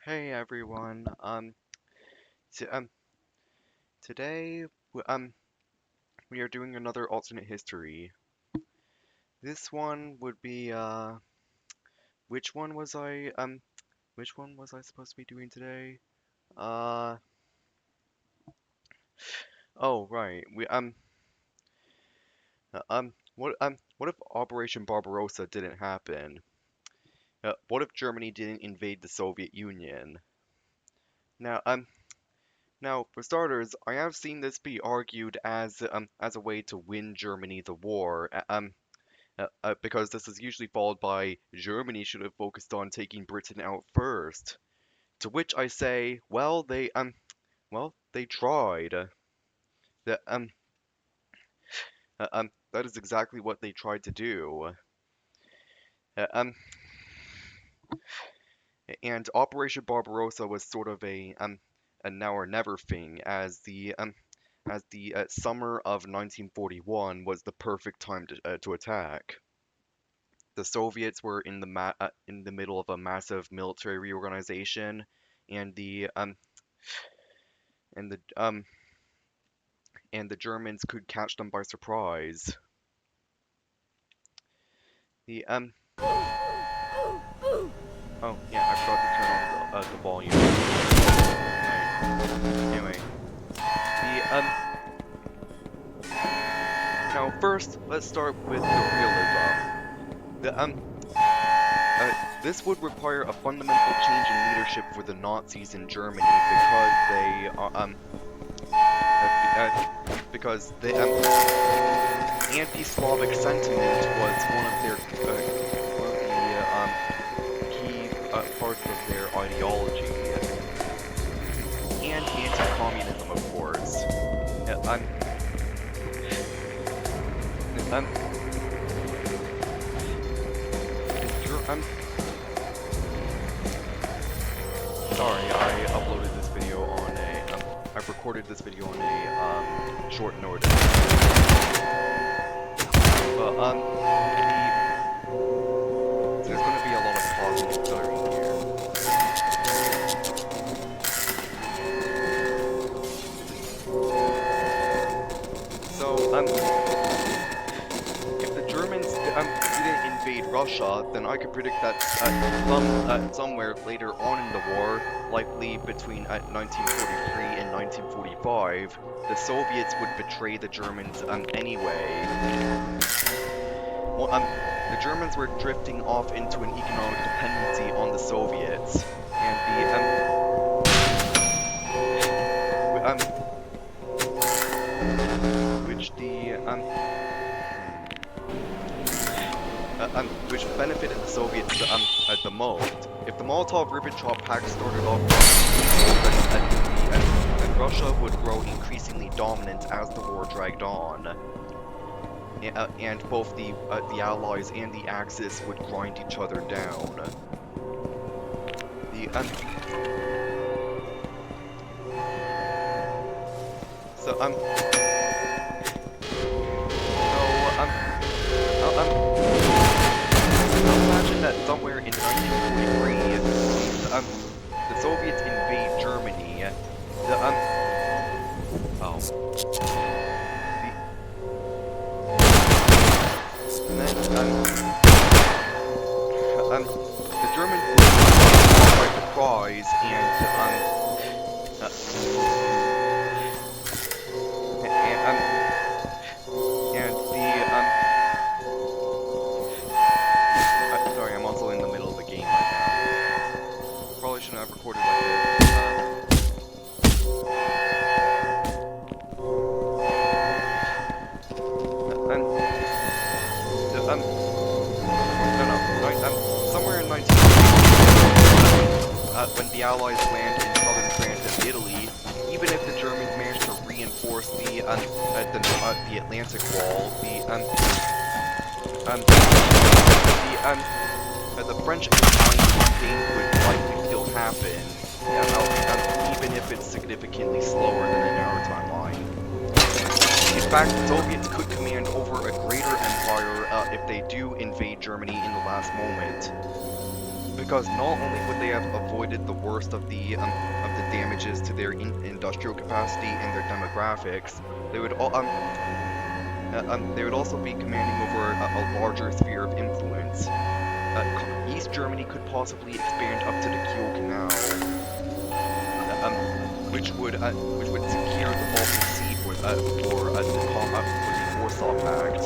Hey everyone. T today we are doing another alternate history. This one would be which one was I supposed to be doing today? Uh oh right. What if Operation Barbarossa didn't happen? What if Germany didn't invade the Soviet Union? Now Now, for starters, I have seen this be argued as a way to win Germany the war, because this is usually followed by Germany should have focused on taking Britain out first. To which I say, well, they tried. That that is exactly what they tried to do. Uh, um, and Operation Barbarossa was sort of a now or never thing, as the summer of 1941 was the perfect time to attack. The Soviets were in the middle of a massive military reorganization, and and the um and the Germans could catch them by surprise. The Oh yeah, I forgot to turn on the volume. Right. Anyway, the now first let's start with the realism. The This would require a fundamental change in leadership for the Nazis in Germany because the anti-Slavic sentiment was one of the key parts of their ideology, and anti-communism, of course. Uh, I'm, I'm, I'm sorry, I've recorded this video on a short notice. But there's going to be a lot of pausing and stuttering here. So if the Germans didn't invade Russia, then I could predict that somewhere later on in the war, likely between 1943 and 1945, the Soviets would betray the Germans anyway. Well, the Germans were drifting off into an economic dependency on the Soviets, and which benefited the Soviets the most. If the Molotov-Ribbentrop Pact started off then Russia would grow increasingly dominant as the war dragged on, and both the Allies and the Axis would grind each other down. The so imagine that somewhere in 1943, the Soviets invade Germany. The Germans were caught by surprise, sorry, I'm also in the middle of a game right now. Probably shouldn't have recorded like this. Somewhere in 19... when the Allies land in southern France and Italy, even if the Germans managed to reinforce the Atlantic Wall, the French and Italian campaign would likely still happen, even if it's significantly slower than in our timeline. In fact, the Soviets could command over a greater empire if they do invade Germany in the last moment. because not only would they have avoided the worst of the damages to their industrial capacity and their demographics, they would also be commanding over a larger sphere of influence. East Germany could possibly expand up to the Kiel Canal, which would secure the Baltic Sea for the Warsaw Pact.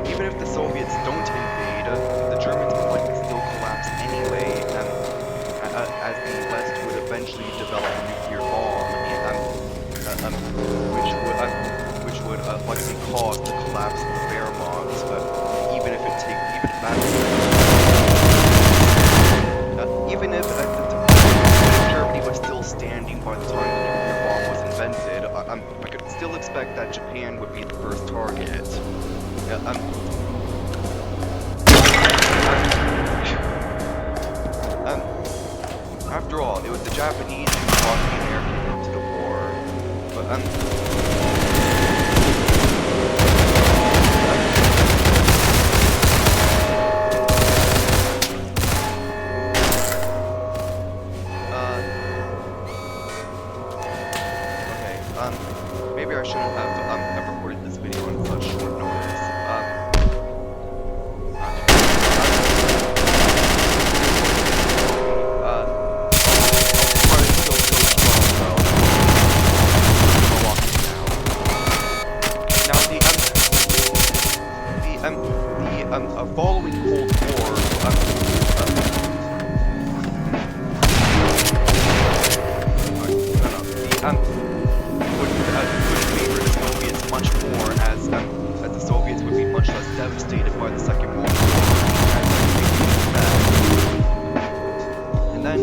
Even if the Soviets don't invade, the Germans would likely still collapse anyway, as the West would eventually develop a nuclear bomb, which would likely cause the collapse of the Wehrmacht, even if Germany was still standing by the time the nuclear bomb was invented, I could still expect that Japan would be the first target. After all, it was the Japanese who brought the Americans into the war, but maybe I shouldn't have recorded this video on such short notice. Following Cold War, would favor the Soviets much more, as the Soviets would be much less devastated by the Second World War. And then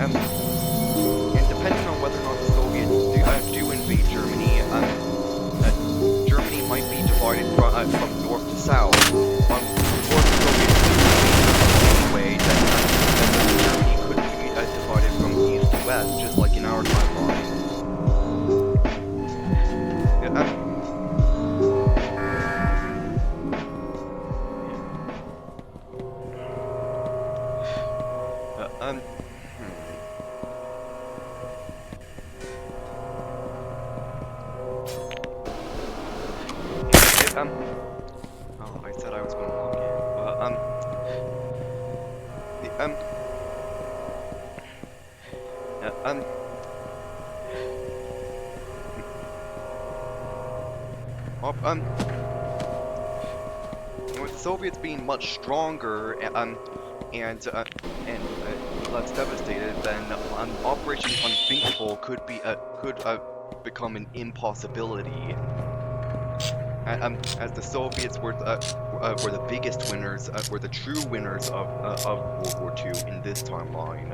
and depending on whether or not the Soviets do invade Germany, Germany might be divided from north to south. Or the Soviets anyway, then Germany could be divided from east to west, just like in our timeline. Oh, I said I was going to log in, with the Soviets being much stronger and less devastated, then Operation Unthinkable could become an impossibility. As the Soviets were the biggest winners, were the true winners of World War II in this timeline.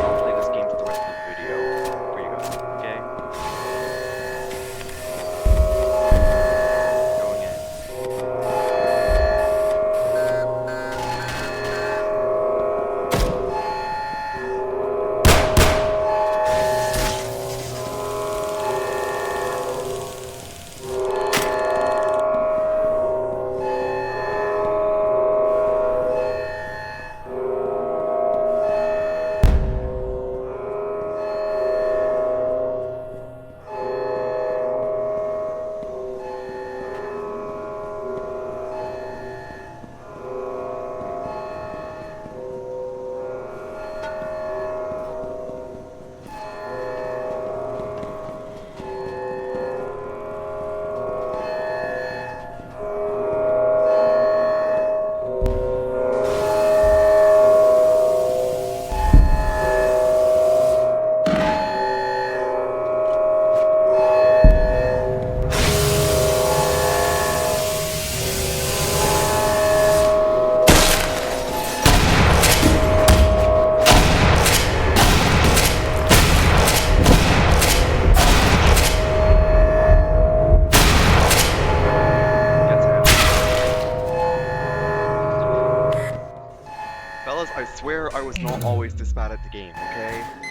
I'll play this game for the rest of the video for you guys. was not always this bad at the game, okay?